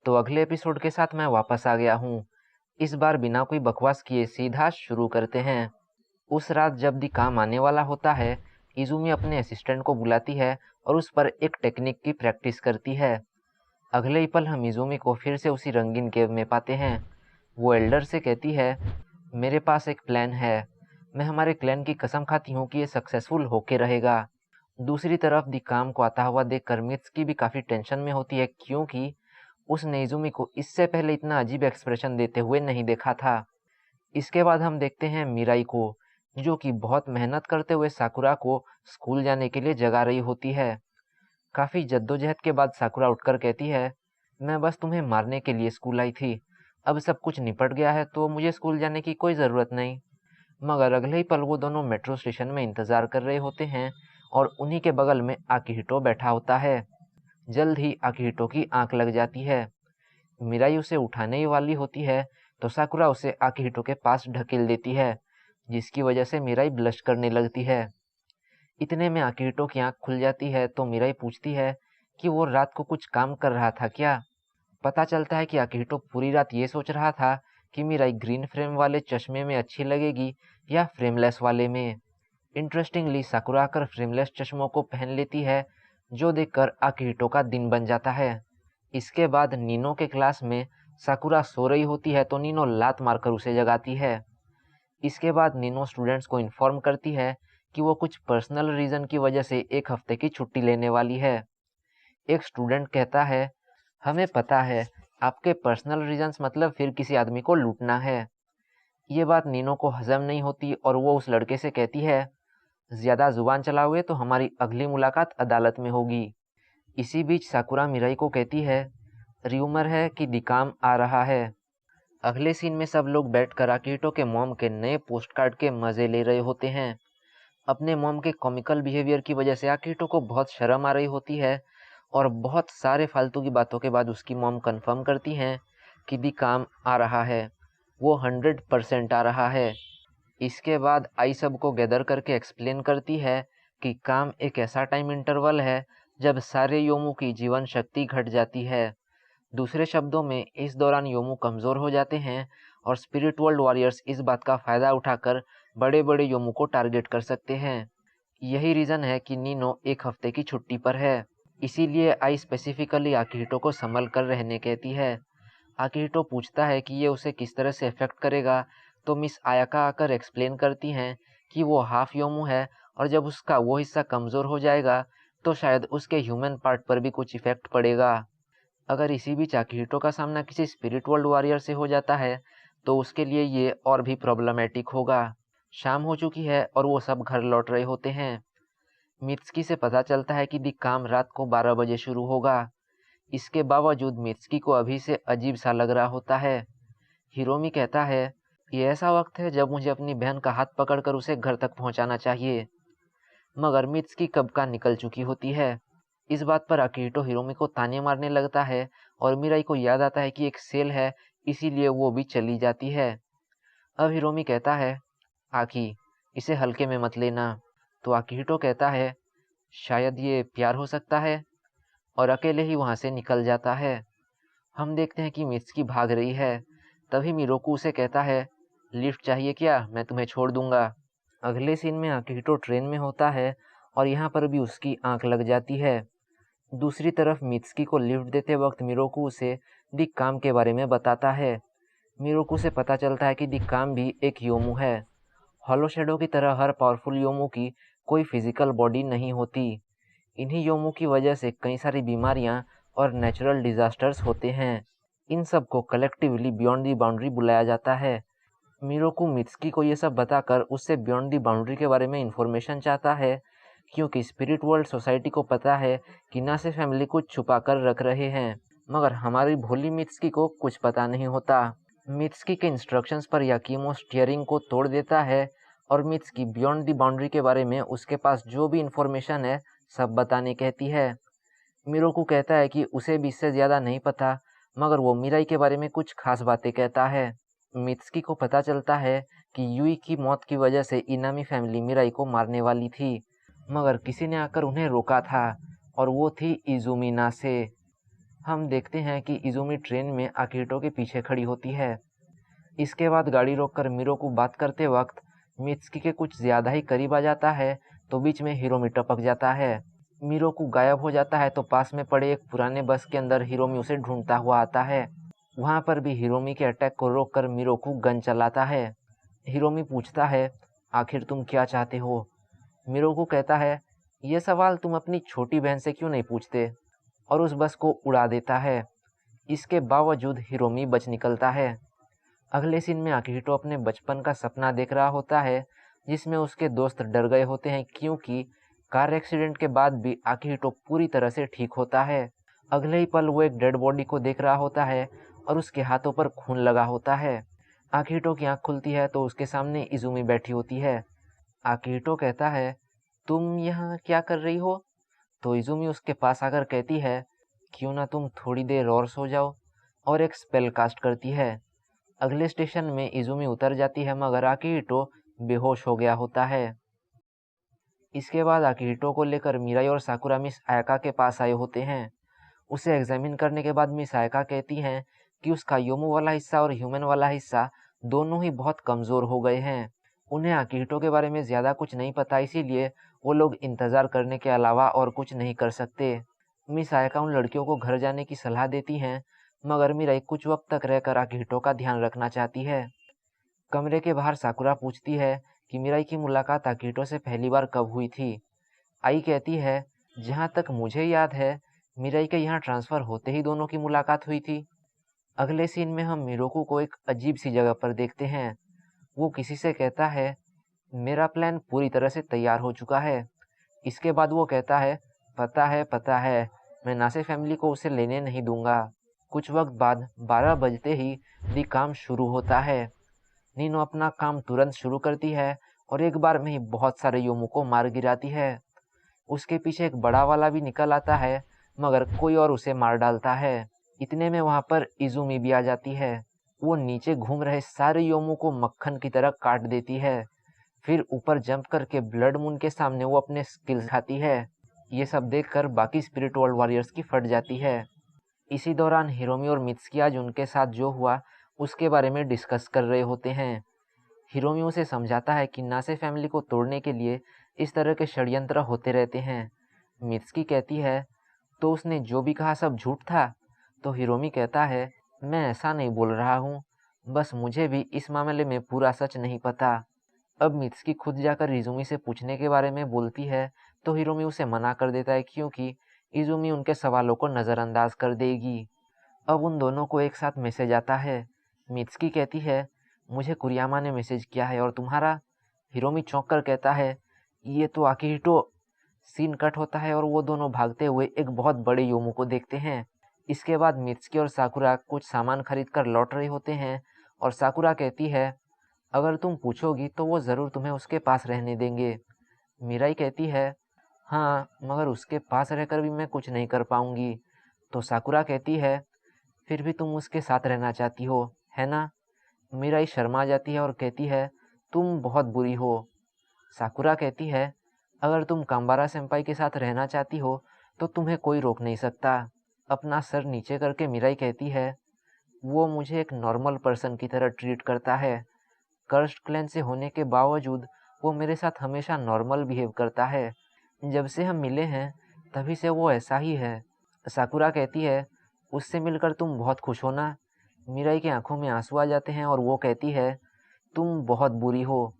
तो अगले एपिसोड के साथ मैं वापस आ गया हूँ। इस बार बिना कोई बकवास किए सीधा शुरू करते हैं। उस रात जब दी काम आने वाला होता है, इजुमी अपने असिस्टेंट को बुलाती है और उस पर एक टेक्निक की प्रैक्टिस करती है। अगले ही पल हम इजुमी को फिर से उसी रंगीन केव में पाते हैं। वो एल्डर से कहती है, मेरे पास एक प्लान है। मैं हमारे क्लैन की कसम खाती हूँ कि ये सक्सेसफुल होके रहेगा। दूसरी तरफ दी काम को आता हुआ देखकर मित्सुकी भी काफ़ी टेंशन में होती है, क्योंकि उसने इजुमी को इससे पहले इतना अजीब एक्सप्रेशन देते हुए नहीं देखा था। इसके बाद हम देखते हैं मिराई को, जो कि बहुत मेहनत करते हुए साकुरा को स्कूल जाने के लिए जगा रही होती है। काफ़ी जद्दोजहद के बाद साकुरा उठकर कहती है, मैं बस तुम्हें मारने के लिए स्कूल आई थी। अब सब कुछ निपट गया है तो मुझे स्कूल जाने की कोई ज़रूरत नहीं। मगर अगले ही पल वो दोनों मेट्रो स्टेशन में इंतज़ार कर रहे होते हैं और उन्हीं के बगल में आकिहिटो बैठा होता है। जल्द ही आकिहिटो की आंख लग जाती है। मिराई उसे उठाने ही वाली होती है तो साकुरा उसे आकिहिटो के पास ढकेल देती है, जिसकी वजह से मिराई ब्लश करने लगती है। इतने में आकिहिटो की आंख खुल जाती है तो मिराई पूछती है कि वो रात को कुछ काम कर रहा था क्या। पता चलता है कि आकिहिटो पूरी रात ये सोच रहा था कि मिराई ग्रीन फ्रेम वाले चश्मे में अच्छी लगेगी या फ्रेमलेस वाले में। इंटरेस्टिंगली साकुरा आकर फ्रेमलेस चश्मों को पहन लेती है, जो देखकर आकिहिटो का दिन बन जाता है। इसके बाद नीनो के क्लास में साकुरा सो रही होती है तो नीनो लात मारकर उसे जगाती है। इसके बाद नीनो स्टूडेंट्स को इन्फॉर्म करती है कि वो कुछ पर्सनल रीज़न की वजह से एक हफ्ते की छुट्टी लेने वाली है। एक स्टूडेंट कहता है, हमें पता है, आपके पर्सनल रीजंस मतलब फिर किसी आदमी को लूटना है। ये बात नीनो को हजम नहीं होती और वो उस लड़के से कहती है, ज़्यादा जुबान चलाओगे तो हमारी अगली मुलाकात अदालत में होगी। इसी बीच साकुरा मिराई को कहती है, र्यूमर है कि दिकाम आ रहा है। अगले सीन में सब लोग बैठकर आकिहिटो के मॉम के नए पोस्ट कार्ड के मज़े ले रहे होते हैं। अपने मॉम के कॉमिकल बिहेवियर की वजह से आकिहिटो को बहुत शर्म आ रही होती है और बहुत सारे फालतू की बातों के बाद उसकी मॉम कंफर्म करती हैं कि दी काम आ रहा है, वो 100% आ रहा है। इसके बाद आई सबको गैदर करके एक्सप्लेन करती है कि काम एक ऐसा टाइम इंटरवल है जब सारे योमू की जीवन शक्ति घट जाती है। दूसरे शब्दों में इस दौरान योमू कमज़ोर हो जाते हैं और स्पिरिट वर्ल्ड वॉरियर्स इस बात का फ़ायदा उठाकर बड़े बड़े योमू को टारगेट कर सकते हैं। यही रीज़न है कि नीनो एक हफ्ते की छुट्टी पर है। इसीलिए आई स्पेसिफिकली आकिहिटो को संभल कर रहने कहती है। आकिहिटो पूछता है कि ये उसे किस तरह से इफेक्ट करेगा, तो मिस आयाका आकर एक्सप्लेन करती हैं कि वो हाफ योमू है और जब उसका वो हिस्सा कमज़ोर हो जाएगा तो शायद उसके ह्यूमन पार्ट पर भी कुछ इफेक्ट पड़ेगा। अगर इसी बीच आकिहिटो का सामना किसी स्पिरिट वर्ल्ड वॉरियर से हो जाता है तो उसके लिए ये और भी प्रॉब्लमेटिक होगा। शाम हो चुकी है और वो सब घर लौट रहे होते हैं। मित्सुकी से पता चलता है कि दी काम रात को 12 बजे शुरू होगा। इसके बावजूद मित्सुकी को अभी से अजीब सा लग रहा होता है। हिरोमी कहता है, ये ऐसा वक्त है जब मुझे अपनी बहन का हाथ पकड़कर उसे घर तक पहुंचाना चाहिए। मगर मित्सुकी कब का निकल चुकी होती है। इस बात पर आकिहिटो हिरोमी को ताने मारने लगता है और मिराई को याद आता है कि एक सेल है, इसीलिए वो भी चली जाती है। अब हिरोमी कहता है, आकी, इसे हल्के में मत लेना। तो आकिहिटो कहता है, शायद ये प्यार हो सकता है, और अकेले ही वहाँ से निकल जाता है। हम देखते हैं कि मित्सुकी भाग रही है। तभी मिरोकू उसे कहता है, लिफ्ट चाहिए क्या, मैं तुम्हें छोड़ दूंगा। अगले सीन में आकिहिटो ट्रेन में होता है और यहाँ पर भी उसकी आंख लग जाती है। दूसरी तरफ मित्सुकी को लिफ्ट देते वक्त मिरोकू उसे दिक काम के बारे में बताता है। मिरोकू से पता चलता है कि दिक काम भी एक योमू है। हॉलो शैडो की तरह हर पावरफुल योमू की कोई फिजिकल बॉडी नहीं होती। इन्हीं योमू की वजह से कई सारी बीमारियां और नेचुरल डिजास्टर्स होते हैं। इन सब को कलेक्टिवली बियॉन्ड दी बाउंड्री बुलाया जाता है। मिरोकू मित्सुकी को ये सब बताकर उससे बियॉन्ड दी बाउंड्री के बारे में इंफॉर्मेशन चाहता है, क्योंकि स्पिरिट वर्ल्ड सोसाइटी को पता है कि ना से फैमिली कुछ छुपा कर रख रहे हैं, मगर हमारी भोली मित्सुकी को कुछ पता नहीं होता। मित्सुकी के इंस्ट्रक्शंस पर याकीमो स्टीयरिंग को तोड़ देता है और मित्सुकी बियॉन्ड दी बाउंड्री के बारे में उसके पास जो भी इंफॉर्मेशन है सब बताने कहती है। मिरोकू कहता है कि उसे भी इससे ज़्यादा नहीं पता, मगर वो मिराई के बारे में कुछ खास बातें कहता है। मित्सुकी को पता चलता है कि यूई की मौत की वजह से इनामी फैमिली मिराई को मारने वाली थी, मगर किसी ने आकर उन्हें रोका था और वो थी इजुमी नासे। हम देखते हैं कि इज़ुमी ट्रेन में आकिहिटो के पीछे खड़ी होती है। इसके बाद गाड़ी रोककर मिरोकू बात करते वक्त मित्सुकी के कुछ ज़्यादा ही करीब आ जाता है, तो बीच में हिरोमी टपक जाता है। मिरोकू गायब हो जाता है तो पास में पड़े एक पुराने बस के अंदर हिरोमी उसे ढूंढता हुआ आता है। वहाँ पर भी हिरोमी के अटैक को रोककर मिरोकू गन चलाता है। हिरोमी पूछता है, आखिर तुम क्या चाहते हो? मिरोकू कहता है, ये सवाल तुम अपनी छोटी बहन से क्यों नहीं पूछते, और उस बस को उड़ा देता है। इसके बावजूद हिरोमी बच निकलता है। अगले सीन में आकिहिटो अपने बचपन का सपना देख रहा होता है, जिसमें उसके दोस्त डर गए होते हैं क्योंकि कार एक्सीडेंट के बाद भी आकिहिटो पूरी तरह से ठीक होता है। अगले ही पल वो एक डेड बॉडी को देख रहा होता है और उसके हाथों पर खून लगा होता है। आकिहिटो की आंख खुलती है तो उसके सामने इज़ुमी बैठी होती है। आकिहिटो कहता है, तुम यहाँ क्या कर रही हो? तो इज़ुमी उसके पास आकर कहती है, क्यों ना तुम थोड़ी देर और सो जाओ, और एक स्पेल कास्ट करती है। अगले स्टेशन में इज़ुमी उतर जाती है मगर आकिहिटो बेहोश हो गया होता है। इसके बाद आकिहिटो को लेकर मिराई और साकुरा मिस आयाका के पास आए होते हैं। उसे एग्जामिन करने के बाद मिस आयाका कहती हैं कि उसका योमो वाला हिस्सा और ह्यूमन वाला हिस्सा दोनों ही बहुत कमज़ोर हो गए हैं। उन्हें आकिहिटो के बारे में ज़्यादा कुछ नहीं पता, इसीलिए वो लोग इंतज़ार करने के अलावा और कुछ नहीं कर सकते। मिस आयाका उन लड़कियों को घर जाने की सलाह देती हैं, मगर मिराई कुछ वक्त तक रहकर आकिहिटो का ध्यान रखना चाहती है। कमरे के बाहर साकुरा पूछती है कि मिराई की मुलाकात आकिहिटो से पहली बार कब हुई थी। आई कहती है, जहाँ तक मुझे याद है मिराई के यहाँ ट्रांसफ़र होते ही दोनों की मुलाकात हुई थी। अगले सीन में हम मिरोकू को एक अजीब सी जगह पर देखते हैं। वो किसी से कहता है, मेरा प्लान पूरी तरह से तैयार हो चुका है। इसके बाद वो कहता है, पता है, मैं नासे फैमिली को उसे लेने नहीं दूंगा। कुछ वक्त बाद 12 बजते ही दी काम शुरू होता है। नीनो अपना काम तुरंत शुरू करती है और एक बार में ही बहुत सारे योमो को मार गिराती है। उसके पीछे एक बड़ा वाला भी निकल आता है, मगर कोई और उसे मार डालता है। इतने में वहाँ पर इज़ुमी भी आ जाती है। वो नीचे घूम रहे सारे योमो को मक्खन की तरह काट देती है। फिर ऊपर जंप करके ब्लड मून के सामने वो अपने स्किल्स दिखाती है। ये सब देखकर बाकी स्पिरिट वर्ल्ड वॉरियर्स की फट जाती है। इसी दौरान हिरोमी और मित्सुकी आज उनके साथ जो हुआ उसके बारे में डिस्कस कर रहे होते हैं। हिरोमी उसे समझाता है कि नासे फैमिली को तोड़ने के लिए इस तरह के षड्यंत्र होते रहते हैं। मित्सुकी कहती है, तो उसने जो भी कहा सब झूठ था? तो हिरोमी कहता है, मैं ऐसा नहीं बोल रहा हूँ, बस मुझे भी इस मामले में पूरा सच नहीं पता। अब मित्सुकी खुद जाकर इज़ुमी से पूछने के बारे में बोलती है, तो हिरोमी उसे मना कर देता है क्योंकि इज़ुमी उनके सवालों को नज़रअंदाज कर देगी। अब उन दोनों को एक साथ मैसेज आता है। मित्सुकी कहती है, मुझे कुरियामा ने मैसेज किया है, और तुम्हारा? हिरोमी चौंक कर कहता है, ये तो आकिहिटो। सीन कट होता है और वो दोनों भागते हुए एक बहुत बड़े योमो को देखते हैं। इसके बाद मित्सुकी और साकुरा कुछ सामान खरीद कर लौट रहे होते हैं और साकुरा कहती है, अगर तुम पूछोगी तो वो ज़रूर तुम्हें उसके पास रहने देंगे। मिराई कहती है, हाँ, मगर उसके पास रहकर भी मैं कुछ नहीं कर पाऊंगी। तो साकुरा कहती है, फिर भी तुम उसके साथ रहना चाहती हो, है ना? मिराई शर्मा जाती है और कहती है, तुम बहुत बुरी हो। साकुरा कहती है, अगर तुम काम्बारा सेंपाई के साथ रहना चाहती हो तो तुम्हें कोई रोक नहीं सकता। अपना सर नीचे करके मिराई कहती है, वो मुझे एक नॉर्मल पर्सन की तरह ट्रीट करता है। कर्स्ट क्लैन से होने के बावजूद वो मेरे साथ हमेशा नॉर्मल बिहेव करता है। जब से हम मिले हैं तभी से वो ऐसा ही है। साकुरा कहती है, उससे मिलकर तुम बहुत खुश हो ना? मिराई की आंखों में आंसू आ जाते हैं और वो कहती है, तुम बहुत बुरी हो।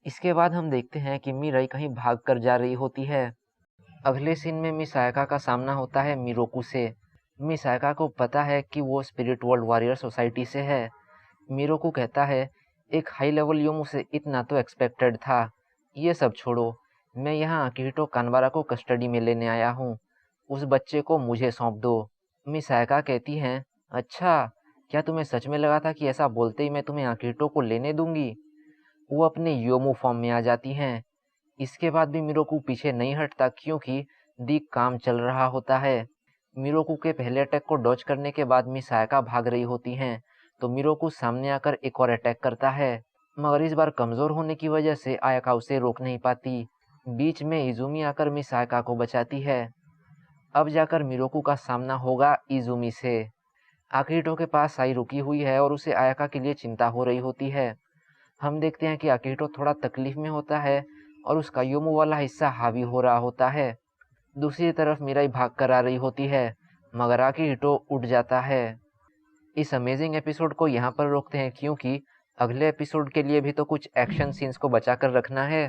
इसके बाद हम देखते हैं कि मिराई कहीं भाग कर जा रही होती है। अगले सीन में मिस आयाका का सामना होता है मिरोकू से। मिस आयाका को पता है कि वो स्पिरिट वर्ल्ड वॉरियर सोसाइटी से है। मिरोकू कहता है, एक हाई लेवल योमो से इतना तो एक्सपेक्टेड था। ये सब छोड़ो, मैं यहाँ आकिहिटो कानबारा को कस्टडी में लेने आया हूँ। उस बच्चे को मुझे सौंप दो। मिस आयाका कहती हैं, अच्छा, क्या तुम्हें सच में लगा था कि ऐसा बोलते ही मैं तुम्हें आकिहिटो को लेने दूंगी? वो अपने योमो फॉर्म में आ जाती हैं। इसके बाद भी मिरोकू पीछे नहीं हटता क्योंकि दी काम चल रहा होता है। मिरोकू के पहले अटैक को डॉज करने के बाद मिस आयाका भाग रही होती हैं, तो मिरोकू सामने आकर एक और अटैक करता है, मगर इस बार कमज़ोर होने की वजह से आयाका उसे रोक नहीं पाती। बीच में इज़ुमी आकर मिस आयाका को बचाती है। अब जाकर मिरोकू का सामना होगा इजुमी से। आकिहितो के पास साई रुकी हुई है और उसे आयाका के लिए चिंता हो रही होती है। हम देखते हैं कि आकिहितो थोड़ा तकलीफ में होता है और उसका योमो वाला हिस्सा हावी हो रहा होता है। दूसरी तरफ मिराई भाग कर आ रही होती है, मगर आकिहितो उठ जाता है। इस अमेजिंग एपिसोड को यहाँ पर रोकते हैं क्योंकि अगले एपिसोड के लिए भी तो कुछ एक्शन सीन्स को बचा कर रखना है।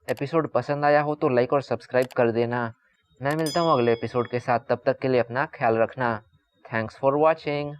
एपिसोड पसंद आया हो तो लाइक और सब्सक्राइब कर देना। मैं मिलता हूँ अगले एपिसोड के साथ, तब तक के लिए अपना ख्याल रखना। Thanks for watching.